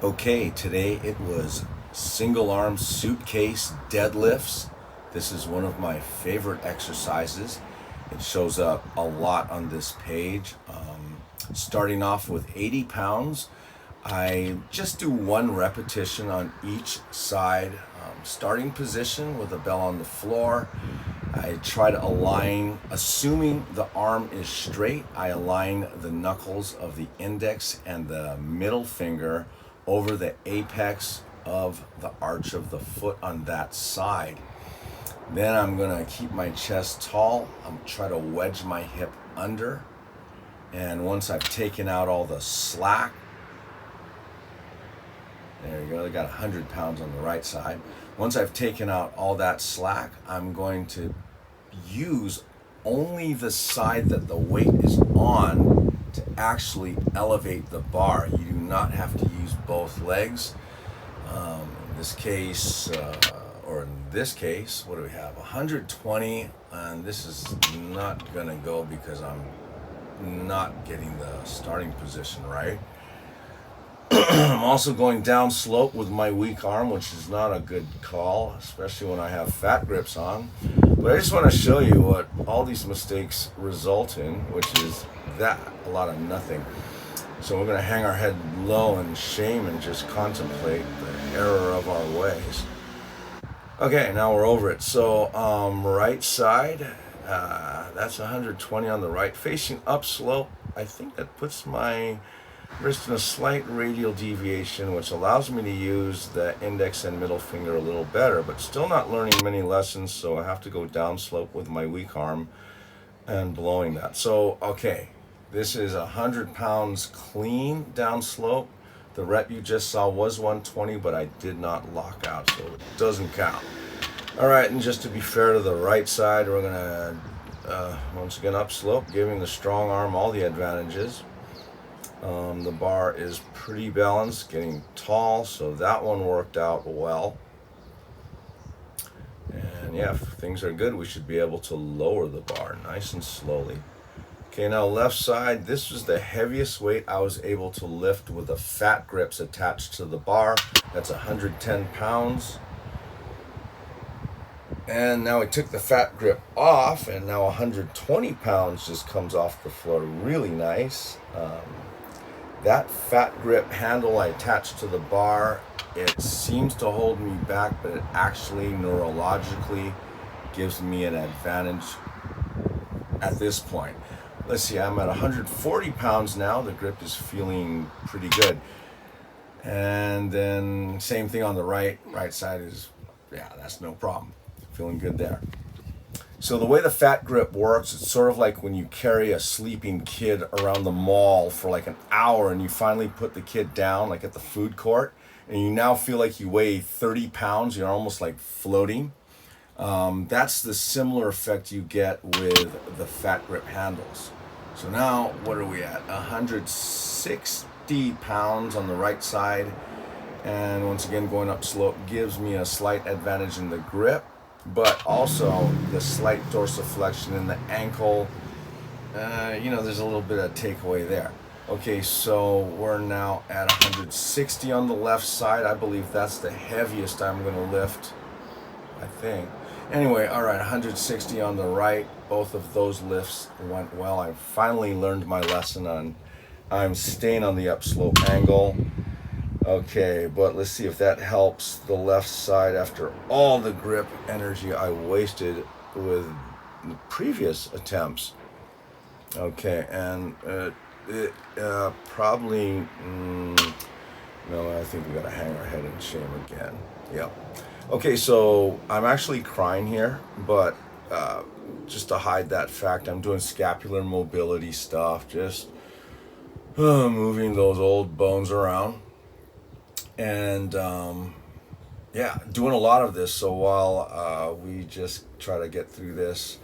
Okay, today it was single arm suitcase deadlifts. This is one of my favorite exercises. It shows up a lot on this page. Starting off with 80 pounds, I just do one repetition on each side. Starting position with the bell on the floor. I try to align, assuming the arm is straight, I align the knuckles of the index and the middle finger over the apex of the arch of the foot on that side. Then I'm gonna keep my chest tall. I'm try to wedge my hip under. And once I've taken out all the slack, there you go, I got 100 pounds on the right side. Once I've taken out all that slack, I'm going to use only the side that the weight is on to actually elevate the bar. You do not have to use both legs. In this case, what do we have? 120, and this is not gonna go because I'm not getting the starting position right. I'm also going down slope with my weak arm, which is not a good call, especially when I have fat grips on. But I just want to show you what all these mistakes result in, which is a lot of nothing. So we're going to hang our head low in shame and just contemplate the error of our ways. Okay, now we're over it. So right side, that's 120 on the right, facing up slope. I think that puts my wrist in a slight radial deviation, which allows me to use the index and middle finger a little better, but still not learning many lessons, so I have to go down slope with my weak arm and blowing that. So, okay, this is 100 pounds clean down slope. The rep you just saw was 120, but I did not lock out, so it doesn't count. All right, and just to be fair to the right side, we're gonna, once again, up slope, giving the strong arm all the advantages. The bar is pretty balanced, getting tall, so that one worked out well. And yeah, if things are good, we should be able to lower the bar nice and slowly. Okay, now left side, this was the heaviest weight I was able to lift with the fat grips attached to the bar. That's 110 pounds. And now I took the fat grip off, and now 120 pounds just comes off the floor. Really nice. That fat grip handle I attached to the bar, it seems to hold me back, but it actually neurologically gives me an advantage at this point. Let's see, I'm at 140 pounds now. The grip is feeling pretty good. And then same thing on the right side is, yeah, that's no problem. Feeling good there. So the way the fat grip works, it's sort of like when you carry a sleeping kid around the mall for like an hour and you finally put the kid down, like at the food court, and you now feel like you weigh 30 pounds, you're almost like floating. That's the similar effect you get with the fat grip handles. So now, what are we at? 160 pounds on the right side. And once again, going up slope gives me a slight advantage in the grip, but also the slight dorsiflexion in the ankle. There's a little bit of takeaway there. Okay, so we're now at 160 on the left side. I believe that's the heaviest I'm going to lift, I think. Anyway, all right, 160 on the right. Both of those lifts went well. I finally learned my lesson on I'm staying on the upslope angle. Okay, but let's see if that helps the left side after all the grip energy I wasted with the previous attempts. Okay, and probably, no, I think we gotta hang our head in shame again. Yep. Okay, so I'm actually crying here, but just to hide that fact, I'm doing scapular mobility stuff, just moving those old bones around. And doing a lot of this. So while we just try to get through this,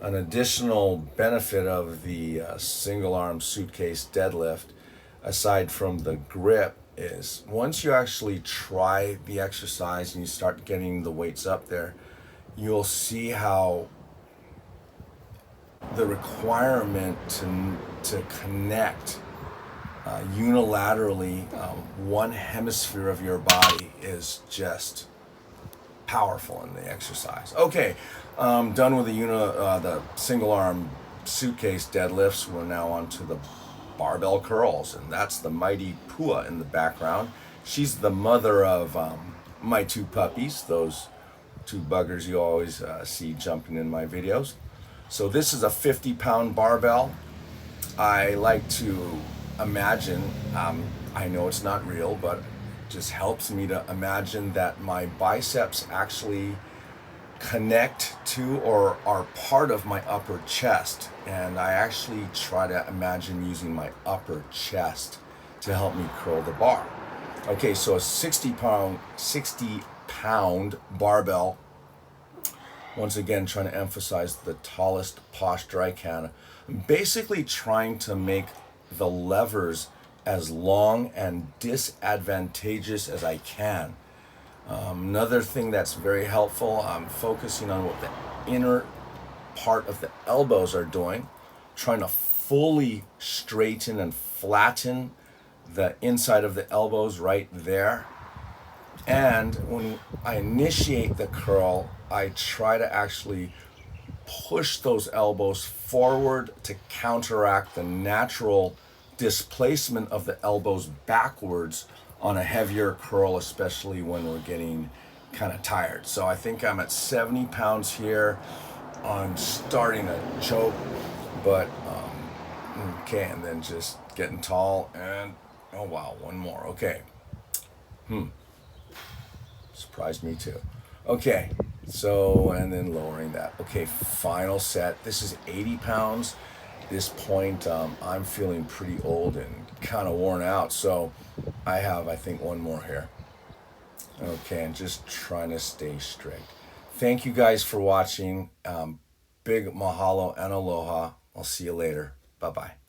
an additional benefit of the single arm suitcase deadlift, aside from the grip, is once you actually try the exercise and you start getting the weights up there, you'll see how the requirement to connect unilaterally, one hemisphere of your body is just powerful in the exercise. Okay, done with the single arm suitcase deadlifts. We're now on to the barbell curls, and that's the mighty Pua in the background. She's the mother of my two puppies, those two buggers you always see jumping in my videos. So this is a 50-pound barbell. I like to imagine, I know it's not real, but just helps me to imagine that my biceps actually connect to or are part of my upper chest, and I actually try to imagine using my upper chest to help me curl the bar. Okay, so a 60 pound barbell. Once again, trying to emphasize the tallest posture I can. I'm basically trying to make the levers as long and disadvantageous as I can. Another thing that's very helpful, I'm focusing on what the inner part of the elbows are doing, trying to fully straighten and flatten the inside of the elbows right there. And when I initiate the curl, I try to actually push those elbows forward to counteract the natural displacement of the elbows backwards on a heavier curl, especially when we're getting kind of tired. So I think I'm at 70 pounds here. I'm starting to choke, but okay, and then just getting tall, and oh wow, one more. Okay. Surprised me too. Okay, so, and then lowering that. Okay, final set. This is 80 pounds. This point, I'm feeling pretty old and kind of worn out, so I have, I think, one more here. Okay, and just trying to stay strict. Thank you guys for watching. Big mahalo and aloha. I'll see you later. Bye-bye.